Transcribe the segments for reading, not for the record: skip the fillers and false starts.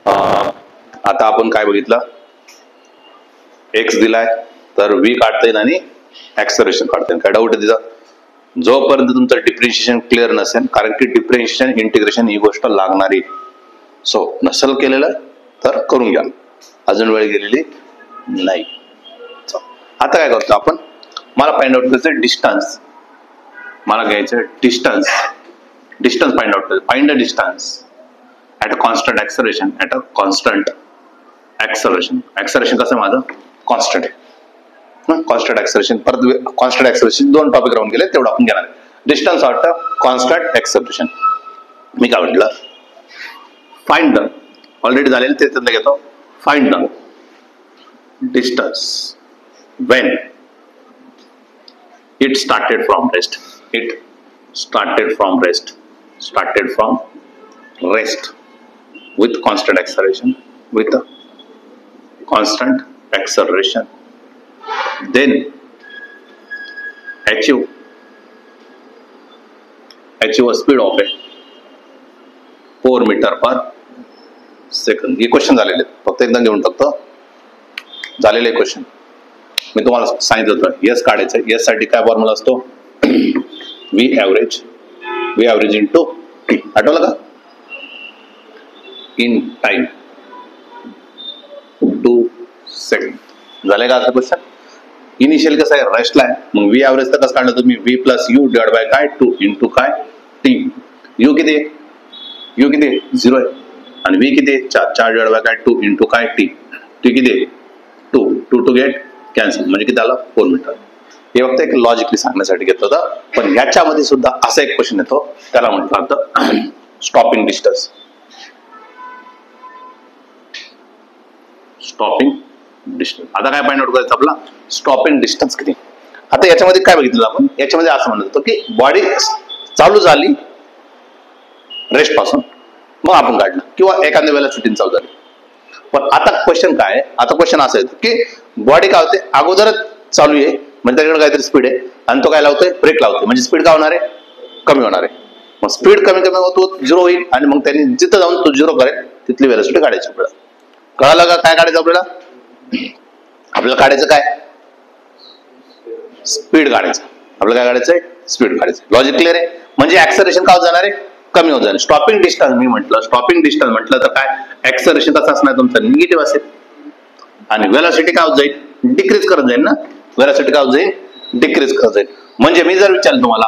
आता आपण काय बघितलं, एक्स दिलाय तर व्ही काढता येईल आणि ऍक्सलरेशन काढता येईल. काय डाऊट आहे तिचा? जोपर्यंत तुमचं डिफरन्शिएशन क्लिअर नसेल, कारण की डिफरन्शिएशन इंटिग्रेशन ही गोष्ट लागणारी, सो नसेल केलेलं तर करून घ्या, अजून वेळ गेलेली नाही. आता काय करतो आपण, मला फाइंड आउट करायचं डिस्टन्स, मला घ्यायचं डिस्टन्स, डिस्टन्स फाइंड आउट करायचं. Find the distance at a constant acceleration, at a constant acceleration. Acceleration कसं आहे माझं? कॉन्स्टंट आहे. कॉन्स्टंट ऍक्सलरेशन, परत कॉन्स्टंट ऍक्सलरेशन दोन टॉपिक राहून गेले, तेवढं आपण घेणार आहे. डिस्टन्स वाटतं कॉन्स्टंट ऍक्सलरेशन. मी काय म्हटलं, फाइंड द, ऑलरेडी झालेलं ते त्यांना घेतो. Find the distance when it started from rest, it started from rest, started from rest with constant acceleration, with a constant acceleration, then achieve a speed of 4 meter per second. हे question झालेले, फक्त एकदा घेऊन टाकतो. झालेले question मी तुम्हाला सांगितलं होतं. एस काढायचं, एस साठी काय फॉर्म्युला असतो? V average into T. आठवलं का? In time 2 second. झालंय का असं क्वेश्चन? इनिशियल कसं आहे? रेस्टला आहे, मग व्ही ॲव्हरेज तर कसं काढलं तुम्ही? V plus you divide by काय? 2 इंटू काय? टी. यू किती आहे? यू किती आहे? 0 आहे. आणि व्ही किती आहे? 4 डिवाइड बाय काय? 2 इंटू काय? टी. टी किती आहे? 2 टू गेट कॅन्सल, म्हणजे किती आलं? 4 मीटर. हे फक्त एक लॉजिकली सांगण्यासाठी घेतलं होतं. पण ह्याच्यामध्ये सुद्धा असा एक क्वेश्चन येतो, त्याला म्हटलं होतं स्टॉपिंग डिस्टन्स. स्टॉपिंग डिस्टन्स आता काय फाइंड आउट करायचं आपला? स्टॉपिंग डिस्टन्स किती. आता याच्यामध्ये काय बघितलं आपण? याच्यामध्ये असं म्हणत होतो की बॉडी चालू झाली रेस्ट पासून, मग आपण काढलं, किंवा एखाद्या वेळेला शूटिंग चालू झाली. पण आता क्वेश्चन काय आहे? आता क्वेश्चन असं आहे की बॉडी काय होते? अगोदरच चालू आहे, म्हणजे त्याच्याकडे काहीतरी स्पीड आहे, आणि तो काय लावतोय? ब्रेक लावतोय, म्हणजे स्पीड काय होणार आहे? कमी होणार आहे. मग स्पीड कमी होतो, 0 होईल, आणि मग त्यांनी जिथं जाऊन तो 0 करेल तिथली व्हेलॉसिटी काढायची आपल्याला. कळालं का काय काढायचं आपल्याला? आपल्याला काढायचं काय? स्पीड काढायचं. आपल्याला काय काढायचंय? स्पीड काढायचं. लॉजिक क्लिअर आहे? म्हणजे ऍक्सलरेशन काय होत जाणार आहे? कमी होत जाईल. स्टॉपिंग डिस्टन्स मी म्हटलं, स्टॉपिंग डिस्टन्स म्हटलं तर काय? ऍक्सलरेशन कसं असणार तुमचं? निगेटिव्ह असेल, आणि व्हेलॉसिटी काय होत जाईल? डिक्रीज करत जाईल ना. व्हेलॉसिटी काय होत जाईल? डिक्रीज करत जाईल. म्हणजे मी जर विचारलं तुम्हाला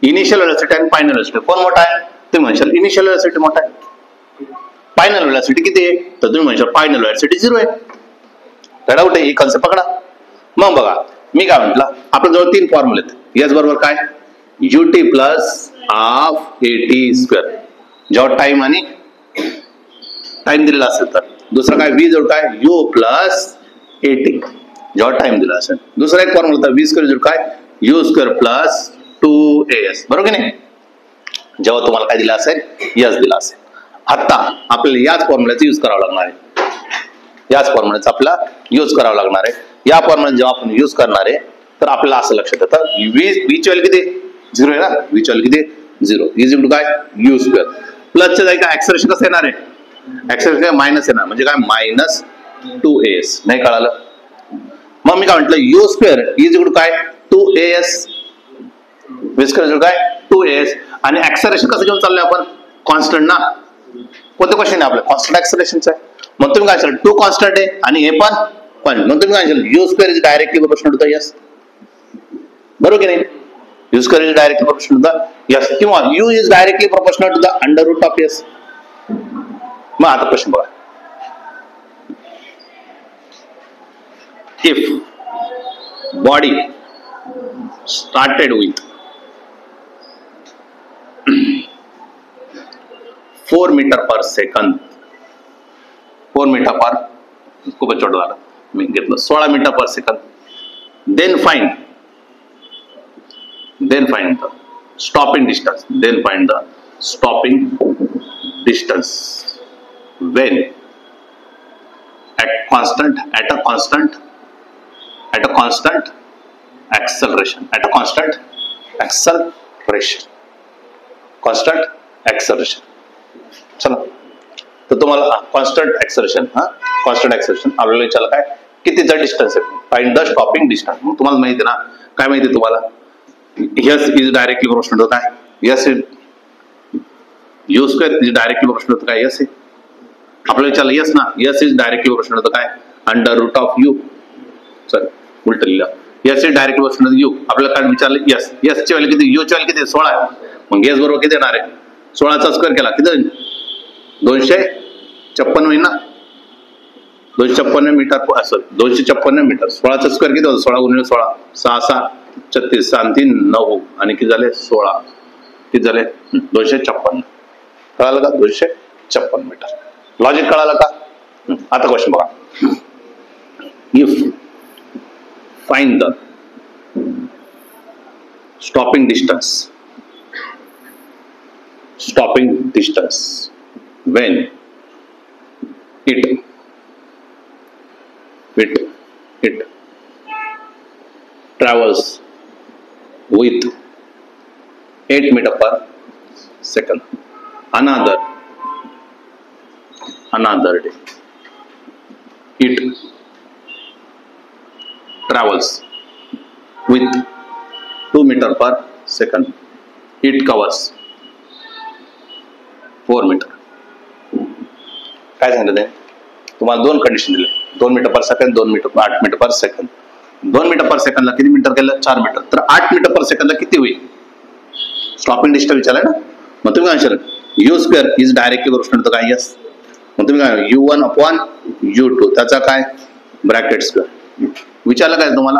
इनिशियल व्हेलॉसिटी आणि फायनल व्हेलॉसिटी कोण मोठा आहे, तुम्ही म्हणशाल इनिशियल व्हेलॉसिटी मोठा आहे. फायनल व्हेलॉसिटी किती आहे, तर तुम्ही म्हणशाल फायनल व्हेलॉसिटी 0 आहे. डाऊट आहे? ही कन्सेप्ट पकडा. मग बघा, मी काय म्हटलं, आपण जवळ 3 फॉर्म्युले आहेत. याच बरोबर काय? ut plus half at square, जेव्हा टाइम आणि टाइम दिलेला असेल तर. दुसरं काय? v जोड काय? u प्लस at, जेव्हा टाइम दिला असेल. दुसरा एक फॉर्म्युला होता v स्क्वेअर जोड काय? u स्क्वेअर प्लस 2as, बरोबर की नाही? जेव्हा तुम्हाला काय दिला असेल? s दिला असेल. आता आपल्याला याच फॉर्म्युल्याचा यूज करावा लागणार आहे. याच फॉर्म्युल्याचा आपल्याला यूज करावा लागणार आहे. या फॉर्म्युला जेव्हा आपण यूज करणार आहे, तर आपल्याला असं लक्षात येतं, v ची व्हॅल्यू किती? 0 आहे ना. v ची व्हॅल्यू किती? 0 इज इक्वल टू काय? u square. प्लसच्या जागी काय ऍक्सलरेशन कसं येणार आहे? ऍक्सलरेशन काय? मायनस येणार, म्हणजे काय? Minus 2as. नाही कळालं? मग मी काय म्हटलं? u square is equal to काय? 2as. v स्क्वेअर काय? 2as. आणि ऍक्सलरेशन कसं घेऊन चाललोय आपण? कॉन्स्टंट ना. कोणतं क्वेश्चन आहे आपलं? कॉन्स्टंट ऍक्सलरेशनचं आहे. मग तुम्ही काय सांगाल? 2 कॉन्स्टंट आहे आणि हे पण कॉन्स्टंट. मग तुम्ही काय सांगाल? u square is directly proportional to the s, बरोबर की नाही? u square is directly proportional to the s, किंवा u is directly proportional to the under root of s. मग आता प्रश्न बघा, if body started with 4 meter per second, 4 meter per, खूपच छोटं झालं, मी घेतलं 16 metre per second. then find the stopping distance, then find the stopping distance when at a constant acceleration, constant acceleration. चला तर तुम्हाला कॉन्स्टंट ऍक्सलरेशन कॉन्स्टंट ऍक्सलरेशन आपल्याला विचारलं काय कितीचा डिस्टन्स आहे, फाइंड द स्टॉपिंग डिस्टन्स. मग तुम्हाला माहिती आहे ना, काय माहिती तुम्हाला, s is directly proportional to काय, s is u square is directly proportional to काय, यस आहे आपल्याला विचारलं यस ना, s is directly proportional to काय under root of u, sorry उलट लिहिलं, s is directly proportional to u. आपल्याला काय विचारलं यस, यस ची व्हॅल्यू किती, यू ची व्हॅल्यू किती 16 आहे. मग यस बरोबर किती येणार आहे, 16चा स्क्वेअर केला किती 256 होईल ना, 256 मीटर, सॉरी 256 मीटर, 16चा स्क्वेअर किती होतं 16 गुणिले 16 6 6 36 3 3 9 आणि किती झाले 16, किती झाले 256. कळालं का, 256 मीटर. लॉजिक कळालं का. आता क्वेश्चन बघा, if find the stopping distance when it travels with 8 meter per second. Another day it travels with 2 meter per second. It covers 4 metre. काय सांगितलं तुम्हाला, दोन कंडिशन दिले, 2 metre per second, 2 metre 8 metre per second. 2 metre per सेकंडला किती metre केलं 4 metre, तर 8 metre per सेकंडला किती होईल, स्टॉपिंग डिस्टन्स विचारलाय ना. मग तुम्ही काय विचार, u square is directly proportional to काय, यस. मग तुम्ही काय u1 अपॉन u2 त्याचा काय ब्रॅकेट स्क्वेअर विचारलं, काय तुम्हाला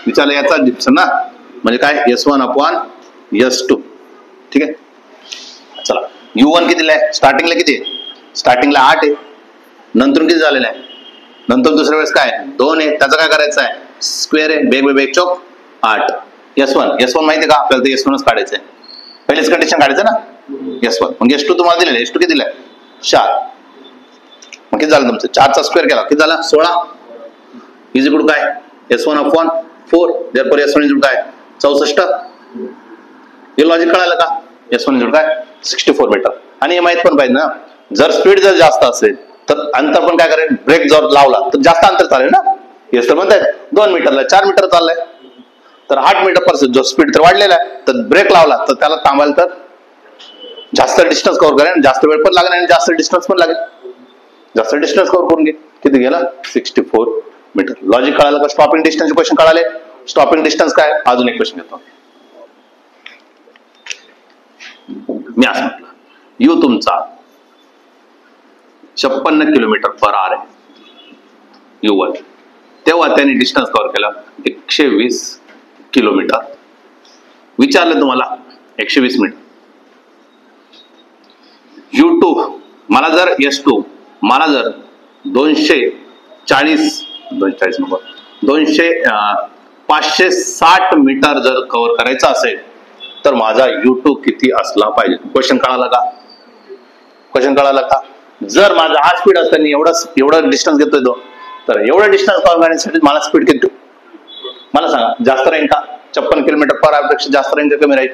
विचारलं याचा डिफरन्स ना, म्हणजे काय s1 अपॉन s2. ठीक आहे. चला u1 कितीला आहे, स्टार्टिंगला किती आहे, स्टार्टिंगला 8 आहे, नंतर किती झालेलं आहे, नंतर दुसऱ्या वेळेस काय 2 आहे, त्याचा काय करायचं आहे स्क्वेअर आहे, बेग चौक 8. s1 माहिती आहे का आपल्याला, ते s1च काढायचं आहे, पहिलेच कंडिशन काढायचं ना s1. मग s2 तुम्हाला दिलेलं आहे, s2 किती दिलाय 4. मग किती झालं तुमचं 4चा स्क्वेअर केला किती झाला 16 इज इक्वल टू काय s1 upon 4, therefore s1 is equal काय 64. हे लॉजिक कळालं का, s1 इज इक्वल काय 64 मीटर. आणि हे माहित पण पाहिजे ना, जर स्पीड जर जास्त असेल तर अंतर पण काय करेल, ब्रेक जर लावला तर जास्त अंतर चालेल ना. येस तर म्हणताय 2 मीटरला 4 मीटर चाललंय, तर 8 मीटर पर जो स्पीड तर वाढलेला आहे, तर ब्रेक लावला तर त्याला थांबायला तर जास्त डिस्टन्स कव्हर करेल, जास्त वेळ पण लागेल आणि जास्त डिस्टन्स पण लागेल, जास्त डिस्टन्स कव्हर करून घे. किती गेला 64 मीटर. लॉजिक कळालं का, स्टॉपिंग डिस्टन्सचे क्वेश्चन कळाले. स्टॉपिंग डिस्टन्स काय, अजून एक क्वेश्चन घेतो मी. असं म्हटलं यू तुमचा 56 किलोमीटर पर आवर आहे U1, तेव्हा त्यांनी डिस्टन्स कव्हर केला 120 किलोमीटर. विचारलं तुम्हाला 120 मीटर. U2 मला जर S2 मला जर 560 मीटर जर कव्हर करायचं असेल तर माझा U2 किती असला पाहिजे. क्वेश्चन कळाला का, क्वेश्चन कळाला का. जर माझा हा स्पीड असताना एवढं डिस्टन्स घेतोय तो, तर एवढं डिस्टन्स कव्हर करण्यासाठी मला स्पीड किती मला सांगा, जास्त राहील का 56 किलोमीटर पर आवर पेक्षा जास्त राहील का कमी राहील,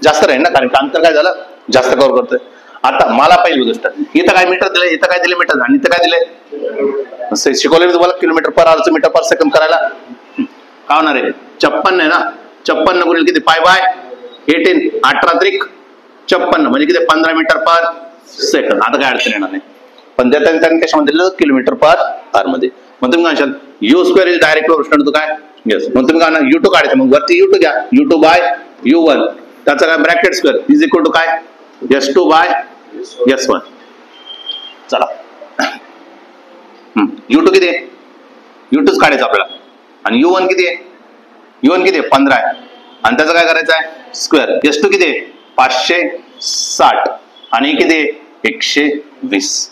जास्त राहील ना, कारण अंतर काय झालं जास्त कव्हर करतोय. आता मला पहिली गोष्ट, इथं काय मीटर दिले, इथं काय दिले मीटर, आणि इथं काय दिले शिकवले तुम्हाला kilometre per hour meter per second करायला. काय होणार आहे 56 आहे ना, 56 गुणिले किती पाय बाय 18 18 त्रिक 56 म्हणजे किती 15 मीटर पर सेकंड. आता काय अडचण येणार नाही, पण त्यांनी कशामध्ये दिलं किलोमीटर पर आवर मध्ये. मग तुम्ही काय u square is direct proportional to काय, येस. मग तुम्ही काय U2 काढायचं, मग वरती U2 घ्या, U2 बाय U1 त्याचा काय bracket square is equal to काय S2 बाय S1. चला U2 किती आहे, U2च काढायचं आपल्याला, आणि U1 किती आहे, U1 किती आहे 15 आहे, आणि त्याचं काय करायचं आहे स्क्वेअर. S2 किती आहे 560 आणि किती आहे 120.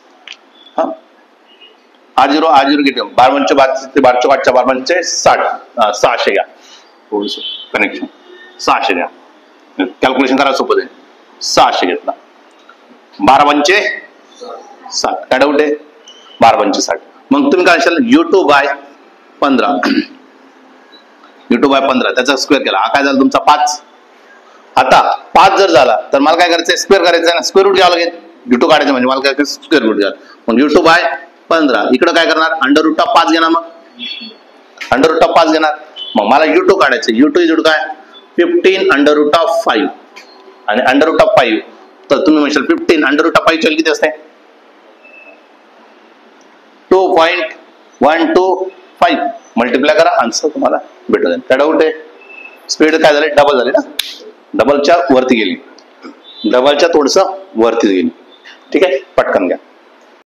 हा R0 किती 12 ते 12 600 घ्या, थोडस कनेक्शन 600 घ्या, कॅल्क्युलेशन करा सोपं आहे. 600 घेतला 12 60, काय डाऊट आहे 12 60. मग तुम्ही काय असाल U2 बाय 15 त्याचा स्क्वेअर केला, हा काय झाला तुमचा 5. आता 5 जर झाला तर मला काय करायचं स्क्वेअर करायचं ना, स्क्वेअर रूट घ्यावं लागेल. U2 काढायचं म्हणजे मला काय स्क्वेअर रूट घ्या, मग U2 बाय 15. इकडं काय करणार, अंडर रूट ऑफ 5 घेणार, मग अंडर रूट ऑफ 5 घेणार. मग मला U2 काढायचं, U2 इज काय 15 अंडर रूट ऑफ 5 आणि अंडर रूट ऑफ 5, तर तुम्ही म्हणशाल 15 अंडर रूट ऑफ 5 किती असते, 2.125. मल्टिप्लाय करा, आन्सर तुम्हाला भेटून जाईल. काय डाऊट आहे? स्पीड काय झाले, डबल झाले ना, डबलच्या वरती गेली, डबलच्या थोडस वरती गेली. ठीक आहे, पटकन घ्या.